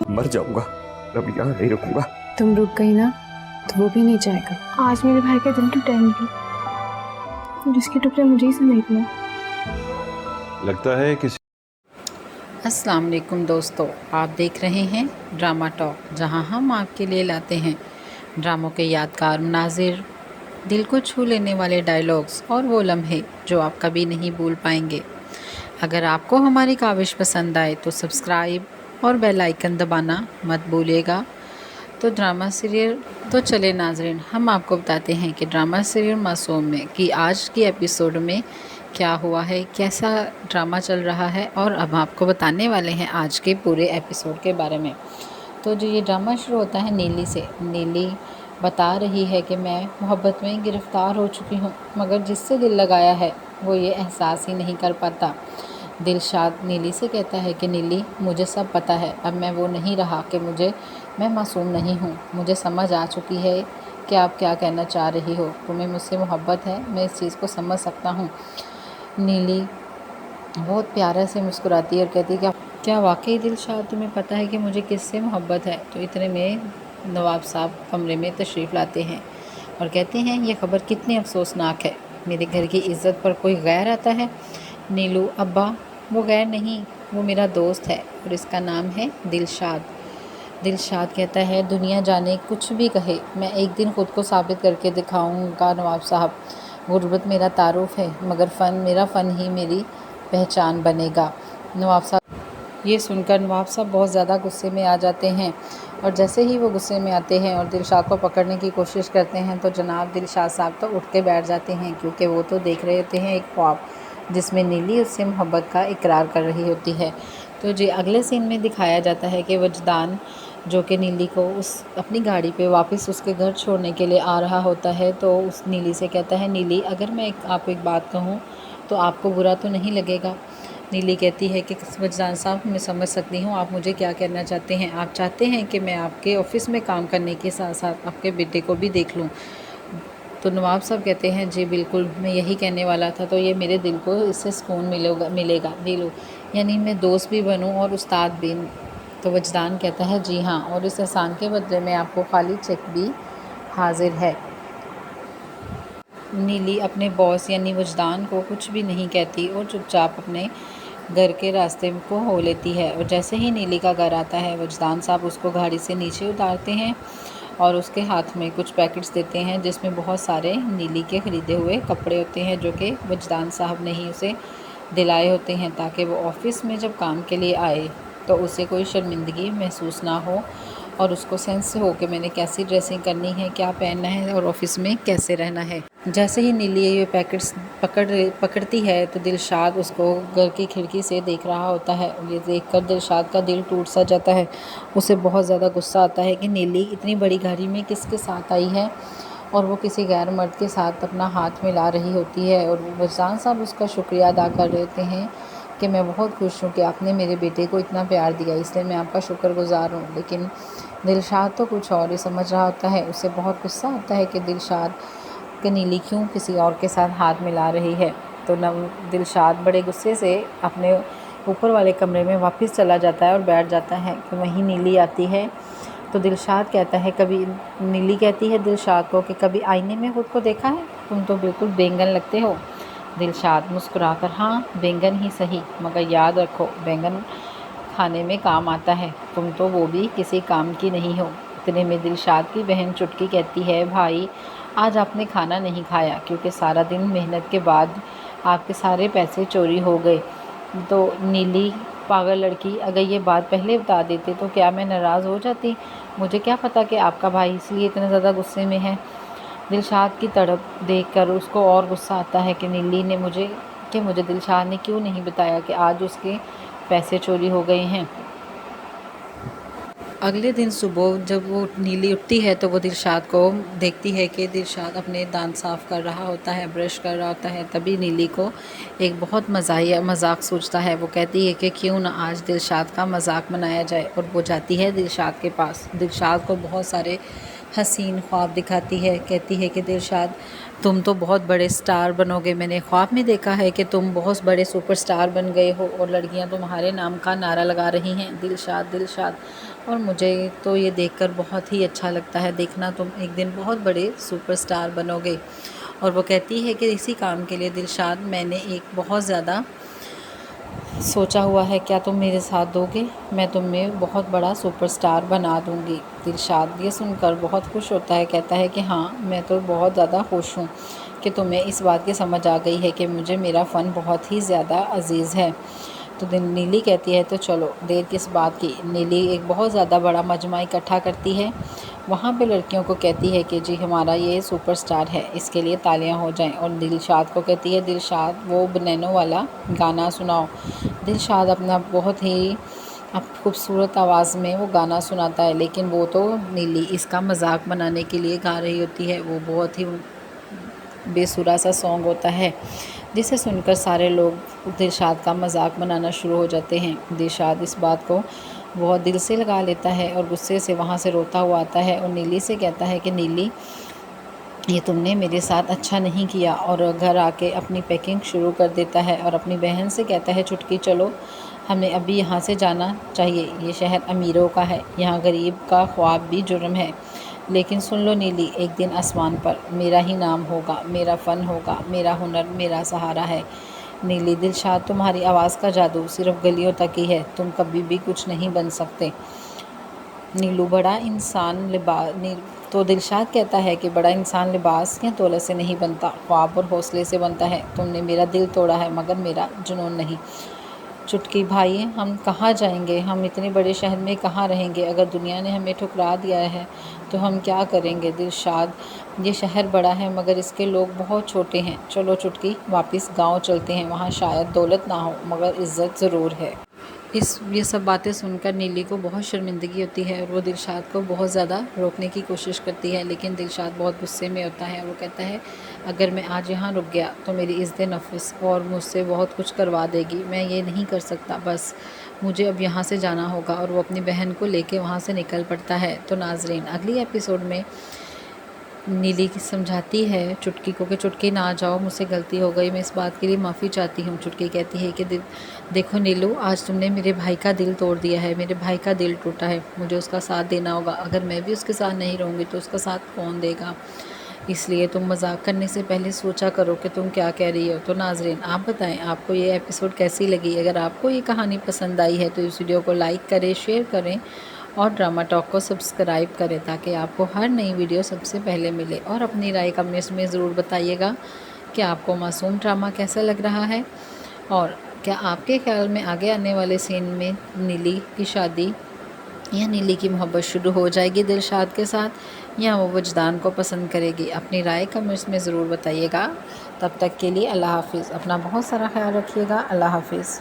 मर जाऊंगा, अब यहाँ नहीं रुकूंगा। तुम रुक गई ना तो वो भी नहीं जाएगा। आज मेरे भाई का दिल टूटा नहीं, जिसके टुकड़े मुझे ही समेटना। लगता है किसी अस्सलाम वालेकुम दोस्तों, आप देख रहे हैं ड्रामा टॉक, जहां हम आपके लिए लाते हैं ड्रामों के यादगार मनाजिर, दिल को छू लेने वाले डायलॉग्स और वो लम्हे जो आप कभी नहीं भूल पाएंगे। अगर आपको हमारी काविश पसंद आए तो सब्सक्राइब और बेल आइकन दबाना मत भूलिएगा। तो ड्रामा सीरियल तो चले नाजरीन, हम आपको बताते हैं कि ड्रामा सीरियल मासूम में कि आज की एपिसोड में क्या हुआ है, कैसा ड्रामा चल रहा है, और अब आपको बताने वाले हैं आज के पूरे एपिसोड के बारे में। तो जो ये ड्रामा शुरू होता है नीली से। नीली बता रही है कि मैं मोहब्बत में गिरफ़्तार हो चुकी हूँ, मगर जिससे दिल लगाया है वो ये एहसास ही नहीं कर पाता। दिलशाद नीली से कहता है कि नीली, मुझे सब पता है, अब मैं वो नहीं रहा कि मैं मासूम नहीं हूँ। मुझे समझ आ चुकी है कि आप क्या कहना चाह रही हो। तुम्हें मुझसे मोहब्बत है, मैं इस चीज़ को समझ सकता हूँ। नीली बहुत प्यारा से मुस्कुराती है और कहती है क्या वाकई दिलशाद तुम्हें पता है कि मुझे किससे मोहब्बत है। तो इतने में नवाब साहब कमरे में तशरीफ़ लाते हैं और कहते हैं ये ख़बर कितनी अफसोसनाक है, मेरे घर की इज़्ज़त पर कोई गैर आता है। नीलू, अब्बा वो गैर नहीं, वो मेरा दोस्त है और इसका नाम है दिलशाद। दिलशाद कहता है दुनिया जाने कुछ भी कहे, मैं एक दिन ख़ुद को साबित करके दिखाऊंगा नवाब साहब। गुर्बत मेरा तारुफ है, मगर मेरा फ़न ही मेरी पहचान बनेगा। नवाब साहब ये सुनकर नवाब साहब बहुत ज़्यादा गुस्से में आ जाते हैं, और जैसे ही वो गुस्से में आते हैं और दिलशाद को पकड़ने की कोशिश करते हैं तो जनाब दिलशाद साहब तो उठ के बैठ जाते हैं, क्योंकि वो तो देख रहे होते हैं एक ख्वाब जिसमें नीली उससे मोहब्बत का इकरार कर रही होती है। तो जी अगले सीन में दिखाया जाता है कि वजदान जो कि नीली को उस अपनी गाड़ी पे वापस उसके घर छोड़ने के लिए आ रहा होता है, तो उस नीली से कहता है नीली, अगर मैं आपको एक बात कहूँ तो आपको बुरा तो नहीं लगेगा। नीली कहती है कि वजदान साहब, मैं समझ सकती हूँ आप मुझे क्या कहना चाहते हैं। आप चाहते हैं कि मैं आपके ऑफ़िस में काम करने के साथ साथ आपके बेटे को भी देख लूँ। तो नवाब साहब कहते हैं जी बिल्कुल, मैं यही कहने वाला था, तो ये मेरे दिल को इससे सुकून मिलेगा नीलू, यानी मैं दोस्त भी बनूँ और उस्ताद भी। तो वजदान कहता है जी हाँ, और इस एहसान के बदले में आपको खाली चेक भी हाजिर है। नीली अपने बॉस यानी वजदान को कुछ भी नहीं कहती और चुपचाप अपने घर के रास्ते को हो लेती है। और जैसे ही नीली का घर आता है, वजदान साहब उसको गाड़ी से नीचे उतारते हैं और उसके हाथ में कुछ पैकेट्स देते हैं जिसमें बहुत सारे नीली के ख़रीदे हुए कपड़े होते हैं, जो कि वजदान साहब ने ही उसे दिलाए होते हैं ताकि वो ऑफ़िस में जब काम के लिए आए तो उसे कोई शर्मिंदगी महसूस ना हो और उसको सेंस हो कि मैंने कैसी ड्रेसिंग करनी है, क्या पहनना है और ऑफ़िस में कैसे रहना है। जैसे ही नीली ये पैकेट्स पकड़ती है तो दिलशाद उसको घर की खिड़की से देख रहा होता है। ये देखकर दिलशाद का दिल टूट सा जाता है। उसे बहुत ज़्यादा गुस्सा आता है कि नीली इतनी बड़ी गाड़ी में किसके साथ आई है और वो किसी गैर मर्द के साथ अपना हाथ मिला रही होती है। और वजदान साहब उसका शुक्रिया अदा कर देते हैं कि मैं बहुत खुश हूँ कि आपने मेरे बेटे को इतना प्यार दिया, इसलिए मैं आपका शुक्रगुज़ार हूँ। लेकिन दिलशाद तो कुछ और ही समझ रहा होता है। उसे बहुत गुस्सा आता है कि दिलशाद कि नीली क्यों किसी और के साथ हाथ मिला रही है। तो दिलशाद बड़े गुस्से से अपने ऊपर वाले कमरे में वापस चला जाता है और बैठ जाता है कि वहीं नीली आती है। तो दिलशाद कहता है नीली कहती है दिलशाद को कि कभी आईने में खुद को देखा है, तुम तो बिल्कुल बैंगन लगते हो। दिलशाद मुस्कुराकर हाँ बैंगन ही सही, मगर याद रखो बैंगन खाने में काम आता है, तुम तो वो भी किसी काम की नहीं हो। इतने में दिलशाद की बहन चुटकी कहती है भाई आज आपने खाना नहीं खाया क्योंकि सारा दिन मेहनत के बाद आपके सारे पैसे चोरी हो गए। तो नीली, पागल लड़की, अगर ये बात पहले बता देते तो क्या मैं नाराज़ हो जाती। मुझे क्या पता कि आपका भाई इसलिए इतना ज़्यादा गुस्से में है। दिलशाद की तड़प देखकर उसको और गुस्सा आता है कि नीली ने मुझे दिलशाद ने क्यों नहीं बताया कि आज उसके पैसे चोरी हो गए हैं। अगले दिन सुबह जब वो नीली उठती है तो वो दिलशाद को देखती है कि दिलशाद अपने दांत साफ़ कर रहा होता है, ब्रश कर रहा होता है। तभी नीली को एक बहुत मजाक सोचता है। वो कहती है कि क्यों ना आज दिलशाद का मजाक बनाया जाए, और वो जाती है दिलशाद के पास। दिलशाद को बहुत सारे हसीन ख्वाब दिखाती है। कहती है कि दिलशाद तुम तो बहुत बड़े स्टार बनोगे, मैंने ख्वाब में देखा है कि तुम बहुत बड़े सुपरस्टार बन गए हो और लड़कियां तुम्हारे नाम का नारा लगा रही हैं, दिलशाद दिलशाद। और मुझे तो ये देखकर बहुत ही अच्छा लगता है, देखना तुम एक दिन बहुत बड़े सुपरस्टार बनोगे। और वो कहती है कि इसी काम के लिए दिलशाद मैंने एक बहुत ज़्यादा सोचा हुआ है, क्या तुम मेरे साथ दोगे? मैं तुम्हें बहुत बड़ा सुपरस्टार बना दूंगी। दिलशाद ये सुनकर बहुत खुश होता है, कहता है कि हाँ, मैं तो बहुत ज़्यादा खुश हूँ कि तुम्हें इस बात की समझ आ गई है कि मुझे मेरा फ़न बहुत ही ज़्यादा अजीज़ है। तो नीली कहती है तो चलो, देर किस बात की। नीली एक बहुत ज़्यादा बड़ा मजमा इकट्ठा करती है, वहाँ पे लड़कियों को कहती है कि जी हमारा ये सुपरस्टार है, इसके लिए तालियां हो जाएं। और दिलशाद को कहती है, दिलशाद वो बनैनो वाला गाना सुनाओ। दिलशाद अपना बहुत ही खूबसूरत आवाज़ में वो गाना सुनाता है, लेकिन वो तो नीली इसका मजाक बनाने के लिए गा रही होती है। वो बहुत ही बेसुरा सा सॉन्ग होता है, जिसे सुनकर सारे लोग दिलशाद का मजाक बनाना शुरू हो जाते हैं। दिलशाद इस बात को बहुत दिल से लगा लेता है और गुस्से से वहाँ से रोता हुआ आता है और नीली से कहता है कि नीली, ये तुमने मेरे साथ अच्छा नहीं किया। और घर आके अपनी पैकिंग शुरू कर देता है और अपनी बहन से कहता है, चुटकी चलो, हमें अभी यहाँ से जाना चाहिए। ये शहर अमीरों का है, यहाँ गरीब का ख्वाब भी जुर्म है। लेकिन सुन लो नीली, एक दिन आसमान पर मेरा ही नाम होगा, मेरा फ़न होगा, मेरा हुनर मेरा सहारा है। नीली, दिलशाद तुम्हारी आवाज़ का जादू सिर्फ गलियों तक ही है, तुम कभी भी कुछ नहीं बन सकते। नीलू, बड़ा इंसान तो दिलशाद कहता है कि बड़ा इंसान लिबास या दौलत से नहीं बनता, ख्वाब और हौसले से बनता है। तुमने मेरा दिल तोड़ा है मगर मेरा जुनून नहीं। चुटकी भाई, हम कहाँ जाएंगे? हम इतने बड़े शहर में कहाँ रहेंगे? अगर दुनिया ने हमें ठुकरा दिया है तो हम क्या करेंगे? दिलशाद, ये शहर बड़ा है मगर इसके लोग बहुत छोटे हैं। चलो चुटकी, वापस गांव चलते हैं, वहाँ शायद दौलत ना हो मगर इज़्ज़त ज़रूर है। ये सब बातें सुनकर नीली को बहुत शर्मिंदगी होती है और वो दिलशाद को बहुत ज़्यादा रोकने की कोशिश करती है, लेकिन दिलशाद बहुत गुस्से में होता है। वो कहता है, अगर मैं आज यहाँ रुक गया तो मेरी इज़्ज़त नफ्स और मुझसे बहुत कुछ करवा देगी, मैं ये नहीं कर सकता, बस मुझे अब यहाँ से जाना होगा। और वो अपनी बहन को लेके वहाँ से निकल पड़ता है। तो नाजरीन, अगली एपिसोड में नीली की समझाती है चुटकी को कि चुटकी ना जाओ, मुझसे गलती हो गई, मैं इस बात के लिए माफ़ी चाहती हूँ। चुटकी कहती है कि देखो नीलू, आज तुमने मेरे भाई का दिल तोड़ दिया है, मेरे भाई का दिल टूटा है, मुझे उसका साथ देना होगा। अगर मैं भी उसके साथ नहीं रहूँगी तो उसका साथ कौन देगा? इसलिए तुम मजाक करने से पहले सोचा करो कि तुम क्या कह रही हो। तो नाजरीन, आप बताएं आपको ये एपिसोड कैसी लगी? अगर आपको ये कहानी पसंद आई है तो इस वीडियो को लाइक करें, शेयर करें और ड्रामा टॉक को सब्सक्राइब करें, ताकि आपको हर नई वीडियो सबसे पहले मिले। और अपनी राय कमेंट्स में ज़रूर बताइएगा कि आपको मासूम ड्रामा कैसा लग रहा है, और क्या आपके ख्याल में आगे आने वाले सीन में नीली की शादी या नीली की मोहब्बत शुरू हो जाएगी दिलशाद के साथ, या वो वजदान को पसंद करेगी? अपनी राय कमेंट्स में ज़रूर बताइएगा। तब तक के लिए अल्लाह हाफिज़। अपना बहुत सारा ख्याल रखिएगा। अल्लाह हाफिज़।